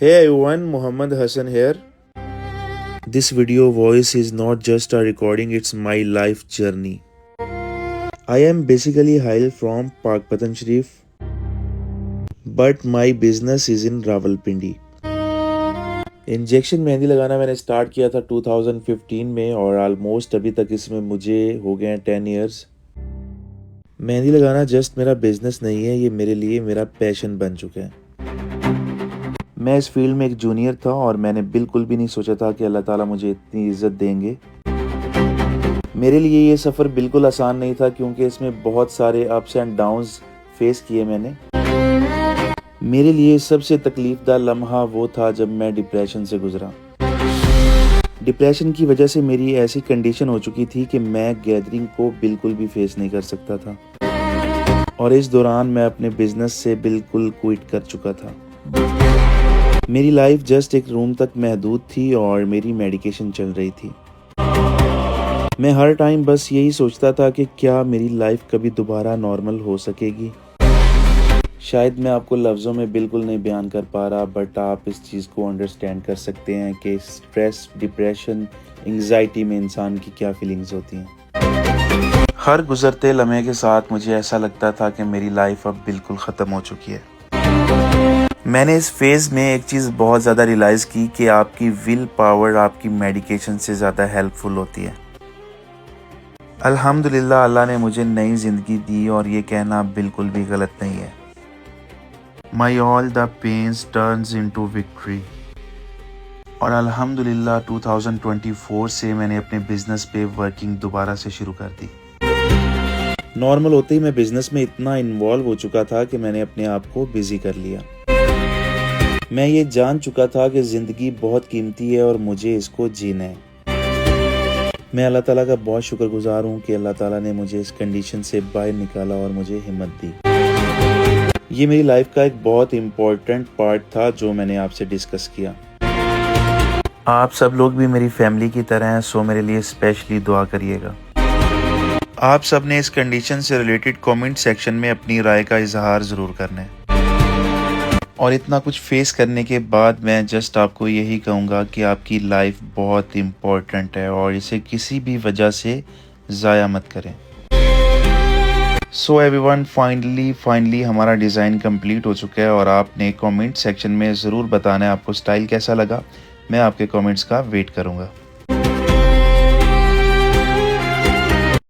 Hey everyone, Muhammad Hassan here. This video voice is not just a recording, it's my life journey. I am basically hail from Pak Patan Sharif, but my business is in Rawalpindi. Injection mehndi लगाना मैंने start किया था 2015 में और almost अभी तक इसमें मुझे हो गए हैं 10 इयर्स। मेहंदी लगाना जस्ट मेरा बिजनेस नहीं है, ये मेरे लिए मेरा पैशन बन चुका है। मैं इस फील्ड में एक जूनियर था और मैंने बिल्कुल भी नहीं सोचा था कि अल्लाह ताला मुझे इतनी इज्जत देंगे। मेरे लिए ये सफ़र बिल्कुल आसान नहीं था क्योंकि इसमें बहुत सारे अप्स एंड डाउन्स फेस किए मैंने। मेरे लिए सबसे तकलीफदा लम्हा वो था जब मैं डिप्रेशन से गुजरा। डिप्रेशन की वजह से मेरी ऐसी कंडीशन हो चुकी थी कि मैं गैदरिंग को बिल्कुल भी फेस नहीं कर सकता था और इस दौरान मैं अपने बिजनेस से बिल्कुल क्विट कर चुका था। मेरी लाइफ जस्ट एक रूम तक महदूद थी और मेरी मेडिकेशन चल रही थी। मैं हर टाइम बस यही सोचता था कि क्या मेरी लाइफ कभी दोबारा नॉर्मल हो सकेगी। शायद मैं आपको लफ्ज़ों में बिल्कुल नहीं बयान कर पा रहा, बट आप इस चीज़ को अंडरस्टैंड कर सकते हैं कि स्ट्रेस, डिप्रेशन, एंग्जाइटी में इंसान की क्या फीलिंग्स होती हैं। हर गुजरते लम्हे के साथ मुझे ऐसा लगता था कि मेरी लाइफ अब बिल्कुल ख़त्म हो चुकी है। मैंने इस फेज़ में एक चीज़ बहुत ज़्यादा रियलाइज़ की कि आपकी विल पावर आपकी मेडिकेशन से ज़्यादा हेल्पफुल होती है। अल्हम्दुलिल्लाह अल्लाह ने मुझे नई ज़िंदगी दी और ये कहना बिल्कुल भी गलत नहीं है। My all the pains turns into victory. और अल्हम्दुलिल्लाह 2024 से मैंने अपने बिजनेस पे वर्किंग दोबारा से शुरू कर दी। नॉर्मल होते ही मैं बिजनेस में इतना इन्वॉल्व हो चुका था कि मैंने अपने आप को बिजी कर लिया। मैं ये जान चुका था कि ज़िंदगी बहुत कीमती है और मुझे इसको जीना है। मैं अल्लाह ताला का बहुत शुक्रगुजार हूँ कि अल्लाह ताला ने मुझे इस कंडीशन से बाहर निकाला और मुझे हिम्मत दी। ये मेरी लाइफ का एक बहुत इम्पोर्टेंट पार्ट था जो मैंने आपसे डिस्कस किया। आप सब लोग भी मेरी फैमिली की तरह हैं, सो मेरे लिए स्पेशली दुआ करिएगा। आप सब ने इस कंडीशन से रिलेटेड कमेंट सेक्शन में अपनी राय का इजहार ज़रूर करना है। और इतना कुछ फेस करने के बाद मैं जस्ट आपको यही कहूँगा कि आपकी लाइफ बहुत इम्पोर्टेंट है और इसे किसी भी वजह से ज़ाया मत करें। सो एवरीवन, फाइनली हमारा डिज़ाइन कंप्लीट हो चुका है और आपने कमेंट सेक्शन में ज़रूर बताना है आपको स्टाइल कैसा लगा। मैं आपके कमेंट्स का वेट करूँगा।